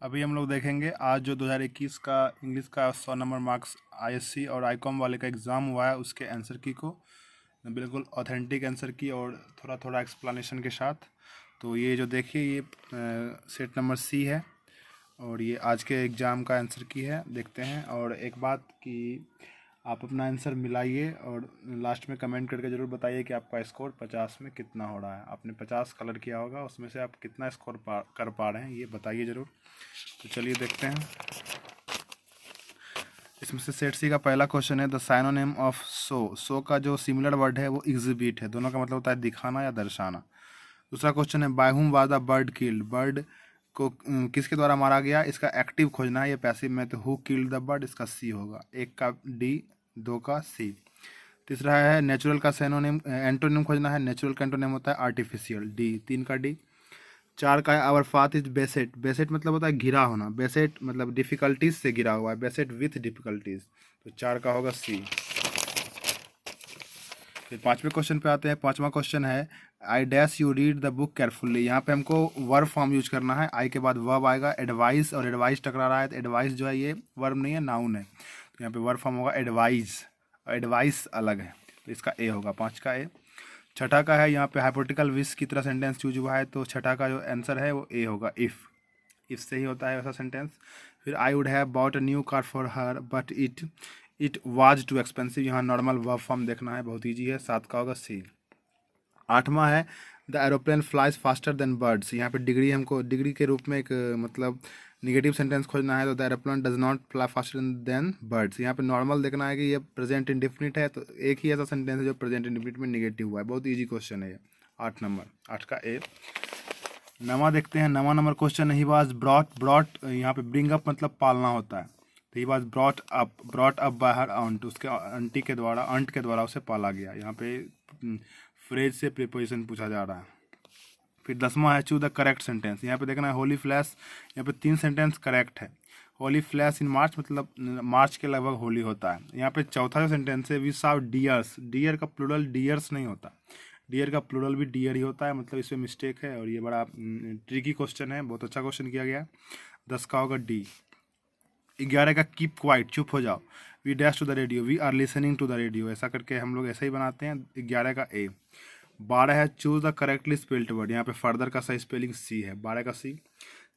अभी हम लोग देखेंगे आज जो 2021 का इंग्लिश का 100 नंबर मार्क्स आईएससी और आईकॉम वाले का एग्ज़ाम हुआ है उसके आंसर की को बिल्कुल ऑथेंटिक आंसर की और थोड़ा थोड़ा एक्सप्लेनेशन के साथ। तो ये जो देखिए ये सेट नंबर सी है और ये आज के एग्ज़ाम का आंसर की है। देखते हैं और एक बात कि आप अपना आंसर मिलाइए और लास्ट में कमेंट करके ज़रूर बताइए कि आपका स्कोर 50 में कितना हो रहा है। आपने 50 कलर किया होगा, उसमें से आप कितना स्कोर कर पा रहे हैं ये बताइए ज़रूर। तो चलिए देखते हैं। इसमें से सेट सी का पहला क्वेश्चन है द साइनोनिम ऑफ सो का जो सिमिलर वर्ड है वो एग्जिबिट है। दोनों का मतलब होता है दिखाना या दर्शाना। दूसरा क्वेश्चन है by whom was the bird killed. Bird को किसके द्वारा मारा गया, इसका एक्टिव खोजना है। ये पैसिव में तो हु किल्ड द बर्ड, इसका सी होगा। एक का डी, दो का सी। तीसरा है नेचुरल का सैनोनिम एंटोनिम खोजना है। नेचुरल का एंटोनिम होता है आर्टिफिशियल, डी। तीन का डी। चार का है our path is beset. Beset मतलब होता है घिरा होना। बेसेट मतलब डिफिकल्टीज से घिरा हुआ है, बेसेट विथ डिफिकल्टीज। तो चार का होगा सी। फिर पांचवें क्वेश्चन पे आते हैं। पांचवा क्वेश्चन है I dash you read the book carefully. यहाँ पे हमको वर्ब फॉर्म यूज करना है। आई के बाद वर्ब आएगा। एडवाइस और एडवाइस टकरा रहा है तो एडवाइस जो है ये वर्ब नहीं है, नाउन है। तो यहाँ पे वर्ब फॉर्म होगा एडवाइस और एडवाइस अलग है, तो इसका ए होगा। पाँच का ए। छठा का है यहाँ पे हाइपोथेटिकल विश की तरह सेंटेंस यूज हुआ है, तो छठा का जो आंसर है वो ए होगा, इफ़ से ही होता है वैसा सेंटेंस। फिर I would have bought a new car for her but it was too expensive. यहाँ नॉर्मल वर्ब फॉर्म देखना है, बहुत ईजी है। सात का होगा सी। आठवां है the aeroplane flies faster than birds. यहाँ पे डिग्री हमको डिग्री के रूप में एक मतलब निगेटिव सेंटेंस खोजना है, तो the aeroplane does not fly faster than birds. यहाँ पे नॉर्मल देखना है कि ये प्रेजेंट इंडिफिनिट है, तो एक ही ऐसा सेंटेंस है जो प्रेजेंट इंडिफिनिट में निगेटिव हुआ है। बहुत ईजी क्वेश्चन है ये। 8 नंबर, 8 का ए। नवा देखते हैं। नवा number question he was brought यहाँ पे ब्रिंग अप मतलब पालना होता है, तो he was brought up by her aunt. उसके आंटी के द्वारा, आंट के द्वारा उसे पाला गया। यहाँ पे फ्रेज से प्रीपोजिशन पूछा जा रहा है। फिर 10वां है चूज द करेक्ट सेंटेंस। यहाँ पे देखना है होली फ्लैश। यहाँ पे 3 सेंटेंस करेक्ट है। होली फ्लैश इन मार्च मतलब मार्च के लगभग होली होता है। यहाँ पे चौथा जो सेंटेंस है वी साव डियर्स। डियर का प्लूरल डियर्स नहीं होता, डियर का प्लूरल भी डियर ही होता है, मतलब इसमें मिस्टेक है और ये बड़ा ट्रिकी क्वेश्चन है। बहुत अच्छा क्वेश्चन किया गया है। 10 का होगा डी। 11 का कीप क्वाइट, चुप हो जाओ। We dash to the radio, we are listening to the radio. ऐसा करके हम लोग ऐसा ही बनाते हैं। 11 का ए। 12 है choose the correctly spelled word. यहाँ पे फर्दर का सही स्पेलिंग सी है, 12 का सी।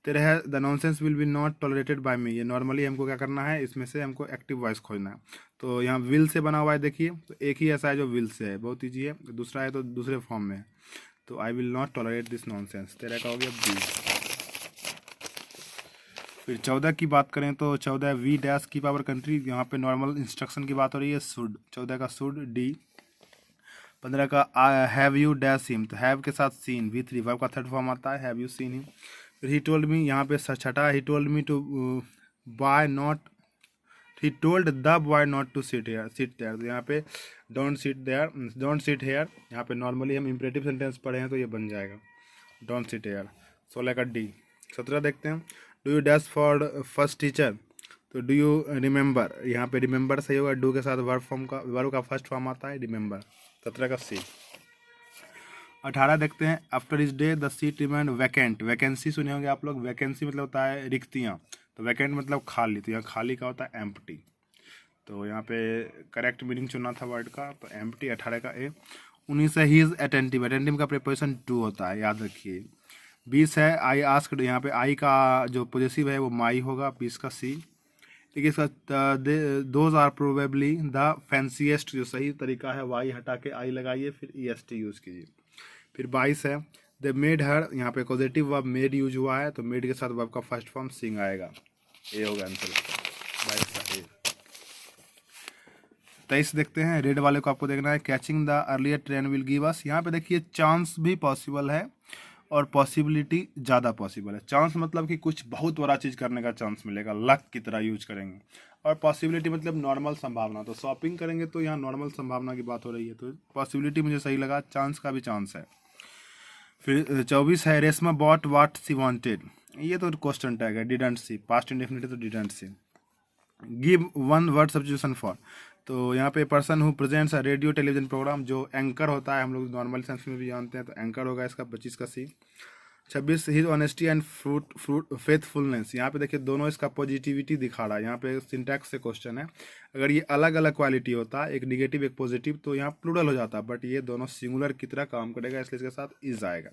13 है the nonsense will be not tolerated by me. ये नॉर्मली हमको क्या करना है, इसमें से हमको एक्टिव वॉइस खोजना है। तो यहाँ विल से बना हुआ है, देखिए तो एक ही ऐसा है जो विल से है, बहुत ईजी है। दूसरा है तो दूसरे फॉर्म में है, तो I will not tolerate this nonsense. 13 का हो गया बी। फिर 14 की बात करें तो 14 we dash keep our country. यहाँ पे नॉर्मल इंस्ट्रक्शन की बात हो रही है, शुड। 14 का शुड, डी। 15 का हैव यू डैश हिम, तो हैव के साथ सीन, V3 वर्ब का थर्ड फॉर्म आता है, हैव यू सीन हिम। फिर ही टोल्ड मी, यहाँ पे छठा he told me to by not, he told the boy not to sit there. तो यहाँ पे don't sit there, don't sit here. यहाँ पे नॉर्मली हम इंपरेटिव सेंटेंस पढ़े हैं तो ये बन जाएगा डोंट सिट हेयर। 16 का डी। 17 देखते हैं do you dash for first teacher, तो डू यू रिमेंबर। यहाँ पे रिमेंबर सही होगा, डू के साथ वर्ब का फर्स्ट फॉर्म आता है रिमेंबर। 17 का सी। 18 देखते हैं आफ्टर इस day the seat remained vacant. Vacancy सुने होंगे आप लोग, वैकेंसी मतलब होता है रिक्तियाँ, तो वैकेंट मतलब खाली, तो यहाँ खाली का होता है एम्प्टी। तो यहाँ पे करेक्ट मीनिंग चुनना था वर्ड का, तो एम्प्टी। 18 का ए। 19 है ही इज अटेंटिव। अटेंटिव का प्रीपोजिशन टू होता है, याद रखिए। 20 है आई आस्क्ड। यहाँ पे आई का जो पॉजेसिव है वो माई होगा, 20 का सी। 21 का दोज आर प्रोबेबली द फैंसीएस्ट। जो सही तरीका है वाई हटा के आई लगाइए, फिर EST यूज़ कीजिए। फिर 22 है दे मेड हर। यहाँ पे पॉजिटिव वर्ब मेड यूज हुआ है, तो मेड के साथ वर्ब का फर्स्ट फॉर्म सिंग आएगा, ए होगा आंसर इसका। 22 का ए। 23 देखते हैं, रेड वाले को आपको देखना है catching the earlier train will give us. यहाँ पे देखिए चांस भी पॉसिबल है और पॉसिबिलिटी ज़्यादा पॉसिबल है। चांस मतलब कि कुछ बहुत बड़ा चीज़ करने का चांस मिलेगा, लक की तरह यूज करेंगे। और पॉसिबिलिटी मतलब नॉर्मल संभावना, तो शॉपिंग करेंगे तो यहाँ नॉर्मल संभावना की बात हो रही है, तो पॉसिबिलिटी मुझे सही लगा, चांस का भी चांस है। फिर 24 है Reshma bought what she wanted. ये तो क्वेश्चन टैग है, डिडंट सी, पास्ट इंडेफिनिट तो didn't she. Give one word substitution for, तो यहाँ पे person who presents a radio television programme, जो एंकर होता है हम लोग नॉर्मल सेंस में भी जानते हैं, तो एंकर होगा इसका 25 का सी। 26 his honesty and fruit faithfulness, यहाँ पे देखिए दोनों इसका पॉजिटिविटी दिखा रहा है। यहाँ पे सिंटैक्स से क्वेश्चन है, अगर ये अलग अलग क्वालिटी होता, एक निगेटिव एक पॉजिटिव, तो यहाँ प्लूरल हो जाता, बट ये दोनों सिंगुलर की तरह काम करेगा, इसलिए इसके साथ इज आएगा।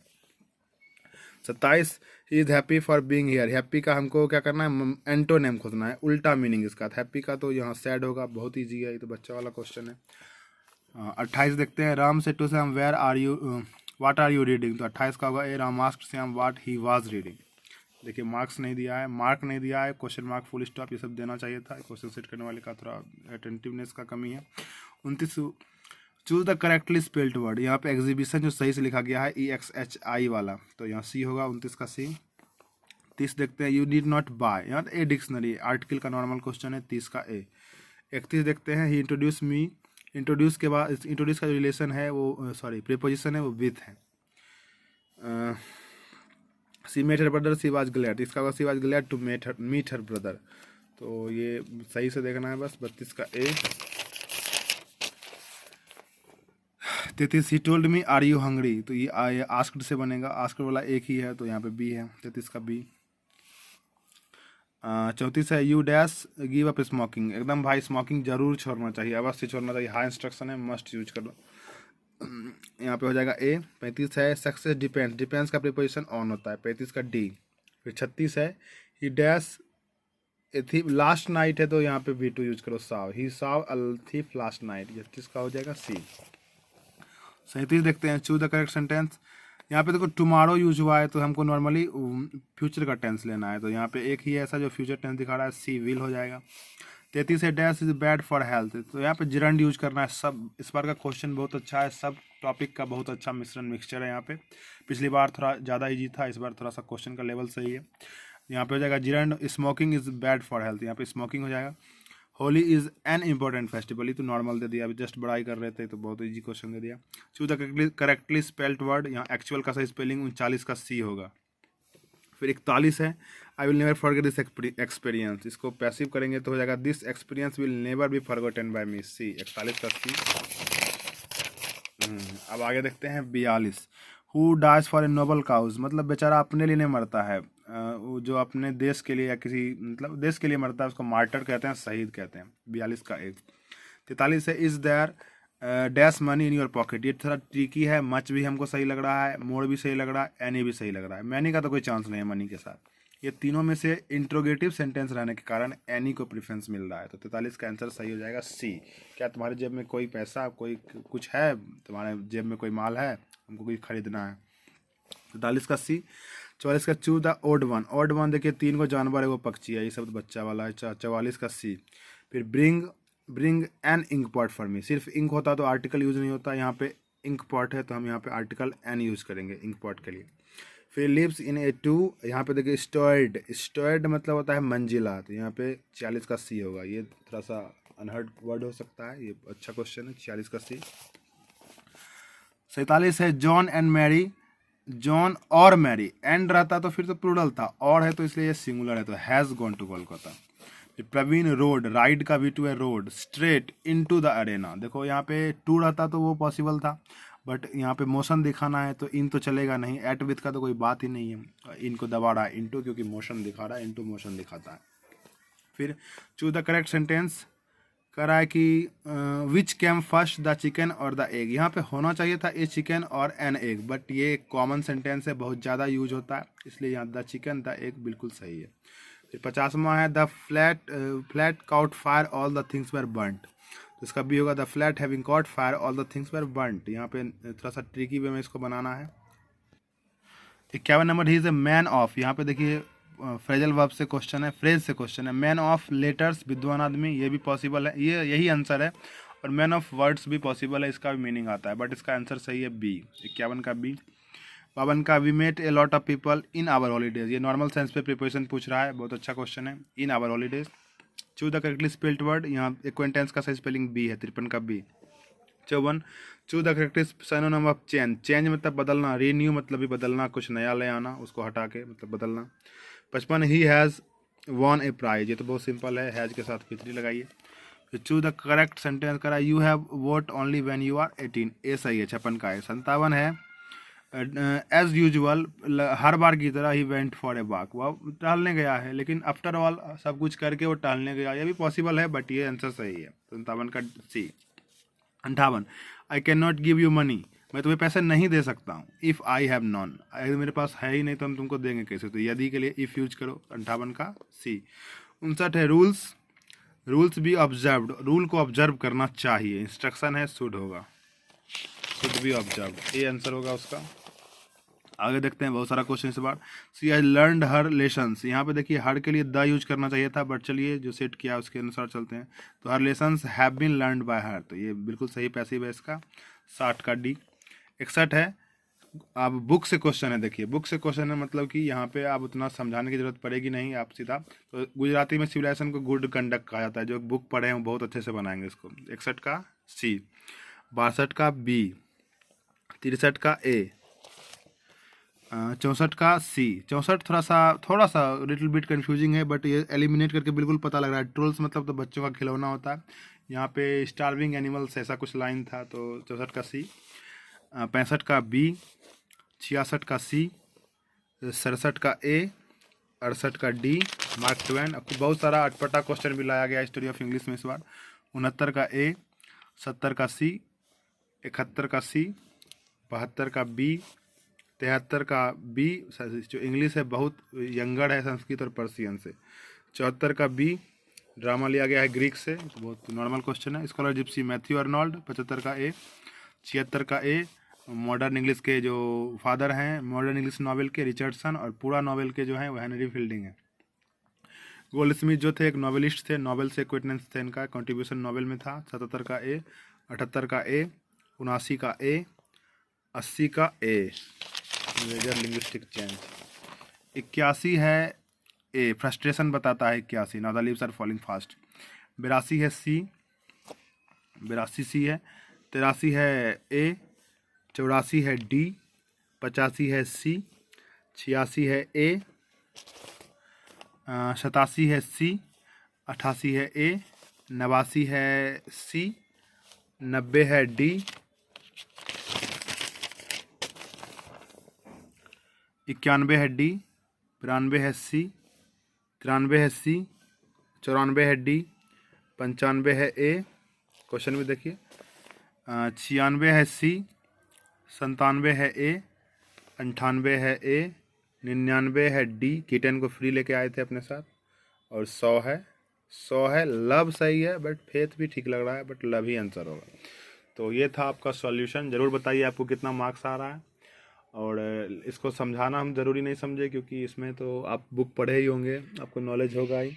27 he is happy for being here, happy का हमको क्या करना है, एंटोनेम खोजना है, उल्टा मीनिंग इसका। हैप्पी का तो यहाँ सैड होगा, बहुत ईजी है, ये तो बच्चा वाला क्वेश्चन है। 28 देखते हैं, राम से to Shyam where are you what are you reading, तो 28 का होगा A Ram asked Shyam what he was reading. देखिए मार्क्स नहीं दिया है, मार्क नहीं दिया है, क्वेश्चन मार्क फुल स्टॉप ये सब देना चाहिए था, क्वेश्चन सेट करने वाले का थोड़ा अटेंटिवनेस का कमी है। 29 choose the correctly spelled word, यहाँ पे एग्जीबिशन जो सही से लिखा गया है EXHI वाला, तो यहाँ सी होगा 29 का सी। 30 देखते हैं, यू नीड नॉट बाय, यहाँ ए डिक्शनरी आर्टिकल का नॉर्मल क्वेश्चन है, 30 का ए। 31 देखते हैं, ही इंट्रोड्यूस मी, इंट्रोड्यूस के बाद इंट्रोड्यूस का जो रिलेशन है वो सॉरी प्रीपोजिशन है वो विथ है। She met her brother she was glad, इसका होगा she was glad to meet her brother, तो ये सही से देखना है बस। 32 का A. 33 he told me are you hungry, तो ये आस्क्ड से बनेगा, आस्क्ड वाला एक ही है तो यहाँ पे बी है, 33 का बी। 34 है, you dash give up smoking, एकदम भाई स्मोकिंग जरूर छोड़ना चाहिए, अवश्य छोड़ना चाहिए, हाई इंस्ट्रक्शन है, मस्ट यूज कर लो, यहाँ पे हो जाएगा ए। 35 है, सक्सेस डिपेंड्स, डिपेंड्स का प्रीपोजिशन ऑन होता है, 35 का डी। फिर 36 है, he dash a thief last night है, तो यहाँ पे V2 यूज करो, saw, he saw a thief last night, 36 का हो जाएगा सी। 37 देखते हैं, चूज द करेक्ट सेंटेंस, यहाँ पे देखो टुमारो यूज हुआ है, तो हमको नॉर्मली फ्यूचर का टेंस लेना है, तो यहाँ पे एक ही ऐसा जो फ्यूचर टेंस दिखा रहा है, सी विल हो जाएगा। 33 है, dash is bad for health, तो यहाँ पे जिरंड यूज करना है। सब इस बार का क्वेश्चन बहुत अच्छा है, सब टॉपिक का बहुत अच्छा मिश्रण मिक्सचर है यहाँ पे, पिछली बार थोड़ा ज़्यादा ईजी था, इस बार थोड़ा सा क्वेश्चन का लेवल सही है। यहाँ पे हो जाएगा gerund, smoking is bad for health, यहाँ पे स्मोकिंग हो जाएगा। Holi is an important festival, ये तो नॉर्मल दे दिया, अभी जस्ट बड़ाई कर रहे थे तो बहुत इजी क्वेश्चन दे दिया। Choose the correctly spelled word, यहाँ एक्चुअल का सही स्पेलिंग 39 का सी होगा। फिर 41 है, I will never forget this experience, इसको पैसिव करेंगे तो हो जाएगा this experience will never be forgotten by me, C 41 का सी। अब आगे देखते हैं 42, who dies for a noble cause, मतलब बेचारा अपने लिए नहीं मरता है, वो जो अपने देश के लिए या किसी मतलब देश के लिए मरता है उसको मार्टर कहते हैं, शहीद कहते हैं, 42 का एक। 43 है, is there dash money in your pocket, ये थोड़ा ट्रिकी है, मच भी हमको सही लग रहा है, मोर भी सही लग रहा है, एनी भी सही लग रहा है, मैनी का तो कोई चांस नहीं है मनी के साथ, ये तीनों में से इंट्रोगेटिव सेंटेंस रहने के कारण एनी को प्रेफरेंस मिल रहा है, तो 43 का आंसर सही हो जाएगा सी। क्या तुम्हारे जेब में कोई पैसा कोई कुछ है, तुम्हारे जेब में कोई माल है, हमको कोई खरीदना है, 43 का सी। 44 का choose the odd one, odd one देखिए 3 को जानवर है वो पक्षी है, ये सब बच्चा वाला है, 44 का सी। फिर bring an ink pot for me, सिर्फ इंक होता तो आर्टिकल यूज नहीं होता, यहाँ पे इंक पॉट है तो हम यहाँ पे आर्टिकल एन यूज करेंगे इंक पॉट के लिए। फिर लिव्स इन ए टू, यहाँ पे देखिए स्टोर्ड, स्टोर्ड मतलब होता है मंजिला, तो यहाँ पे 46 का सी होगा, ये थोड़ा सा अनहर्ड वर्ड हो सकता है, ये अच्छा क्वेश्चन है, 46 का सी। 47 है, जॉन एंड मैरी, जॉन और मैरी, एंड रहता तो फिर तो प्लूरल था, और है तो इसलिए ये सिंगुलर है, तो has gone to Kolkata. Praveen rode, ride का V2 है rode, straight into the arena, देखो यहाँ पे टू रहता तो वो पॉसिबल था, बट यहाँ पे मोशन दिखाना है तो इन तो चलेगा नहीं, एट विथ का तो कोई बात ही नहीं है, इनको दबा रहा है इनटू, क्योंकि मोशन दिखा रहा है, इनटू मोशन दिखाता है। फिर चूज द करेक्ट सेंटेंस कह रहा है कि विच कैम फर्स्ट द चिकन और द एग, यहाँ पे होना चाहिए था ए चिकन और एन एग, बट ये कॉमन सेंटेंस है, बहुत ज़्यादा यूज होता है, इसलिए यहाँ द चिकन द एग बिल्कुल सही है। फिर 50वां है, the flat cout fire all the things were burnt, तो इसका भी होगा the flat having cot fire all the things were burnt, यहाँ पे थोड़ा सा ट्रिकी वे में इसको बनाना है। 51 number, he is a man of, यहाँ पे देखिए फ्रेजल वर्ब से क्वेश्चन है, फ्रेज से क्वेश्चन है, मैन ऑफ लेटर्स विद्वान आदमी, ये भी पॉसिबल है, ये यही आंसर है, और मैन ऑफ वर्ड्स भी पॉसिबल है, इसका भी मीनिंग आता है, बट इसका आंसर सही है बी, 51 का बी। 52 का, we met a lot of people in our holidays, ये नॉर्मल सेंस पे प्रिपोजिशन पूछ रहा है, बहुत अच्छा क्वेश्चन है, in our holidays. Choose the correctly spelled word, यहाँ एक्वेंटेंस का सही स्पेलिंग बी है, 53 का B. 54, choose the correctly synonym of change, change मतलब बदलना, रीन्यू मतलब भी बदलना, कुछ नया ले आना, उसको हटा के मतलब बदलना। 55, he has won a prize, ये तो बहुत सिंपल है, हैज़ के साथ फिर लगाइए। फिर चूज द करेक्ट सेंटेंस करा, you have vote only when you are 18, A सही है, 56 का है। 57 है, एज यूजुअल हर बार की तरह he went for a walk, वह टहलने गया है, लेकिन आफ्टर ऑल सब कुछ करके वो टहलने गया, ये भी पॉसिबल है बट ये आंसर सही है। 57 का सी। 58, I can not give you money, मैं तुम्हें पैसे नहीं दे सकता हूँ। इफ़ आई हैव नॉन, अगर मेरे पास है ही नहीं तो हम तुमको देंगे कैसे, तो यदि के लिए इफ़ यूज करो। 58 का सी। 59 है रूल्स बी ऑब्जर्व्ड, रूल को ऑब्जर्व करना चाहिए, इंस्ट्रक्शन है शुड होगा, शुड बी ऑब्जर्व्ड, ये आंसर होगा उसका। आगे देखते हैं, बहुत सारा क्वेश्चन इस बार। सी आई लर्नड हर लेसन्स, यहाँ पे देखिए हर के लिए द यूज करना चाहिए था, बट चलिए जो सेट किया उसके अनुसार चलते हैं। तो her lessons have been learned by her, तो ये बिल्कुल सही पैसिव है इसका। 60 का डी। 61 है, अब बुक से क्वेश्चन है, देखिए बुक से क्वेश्चन है मतलब कि यहाँ पे आप उतना समझाने की जरूरत पड़ेगी नहीं, आप सीधा, तो गुजराती में सिविलाइजेशन को गुड कंडक्ट कहा जाता है, जो बुक पढ़े हैं वो बहुत अच्छे से बनाएंगे इसको। 61 का सी। 62 का बी। 63 का ए। 64 का सी। 64 थोड़ा सा लिटिल बिट कंफ्यूजिंग है, बट ये एलिमिनेट करके बिल्कुल पता लग रहा है। ट्रोल्स मतलब तो बच्चों का खिलौना होता है, यहाँ पे स्टार्विंग एनिमल्स ऐसा कुछ लाइन था, तो 64 का सी। 65 का बी। 66 का सी। 67 का ए। 68 का डी। Mark Twain. आपको बहुत सारा अटपटा क्वेश्चन भी लाया गया हिस्ट्री ऑफ इंग्लिश में इस बार। 69 का ए। 70 का सी। 71 का सी। 72 का बी। 73 का बी, जो इंग्लिश है बहुत यंगर है संस्कृत और पर्शियन से। 74 का बी, ड्रामा लिया गया है ग्रीक से, तो बहुत नॉर्मल क्वेश्चन है। Scholar Gypsy Matthew Arnold. 75 का ए। 76 का ए, मॉडर्न इंग्लिश के जो फादर हैं मॉडर्न इंग्लिश नॉवेल के, रिचर्डसन, और पूरा नॉवेल के जो हैं वो हेनरी फील्डिंग है। गोल्ड स्मिथ जो थे एक नॉवेलिस्ट थे, नॉवेल से एक्विटेंस थे, इनका कंट्रीब्यूशन नॉवेल में था। 77 का ए। 78 का ए। 79 का ए। 80 का ए, मेजर लिंग्विस्टिक चेंज। 81 है ए, फ्रस्ट्रेशन बताता है 81, now the leaves are falling fast. 82 है सी। 82 सी है। 83 है ए। 84 है डी। 85 है सी। 86 है ए। 87 है सी। 88 है ए। 89 है सी। 90 है डी। 91 है डी। 92 है सी। 93 है सी। 94 है डी। 95 है ए, क्वेश्चन में देखिए। 96 है सी। 97 है ए। 98 है ए। 99 है डी, किटन को फ्री लेके आए थे अपने साथ। और 100 है लव सही है, बट फेथ भी ठीक लग रहा है, बट लव ही आंसर होगा। तो ये था आपका सॉल्यूशन। ज़रूर बताइए आपको कितना मार्क्स आ रहा है, और इसको समझाना हम ज़रूरी नहीं समझे, क्योंकि इसमें तो आप बुक पढ़े ही होंगे, आपको नॉलेज होगा ही।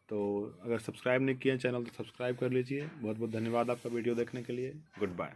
तो अगर सब्सक्राइब नहीं किए चैनल तो सब्सक्राइब कर लीजिए। बहुत बहुत धन्यवाद आपका वीडियो देखने के लिए। Good bye.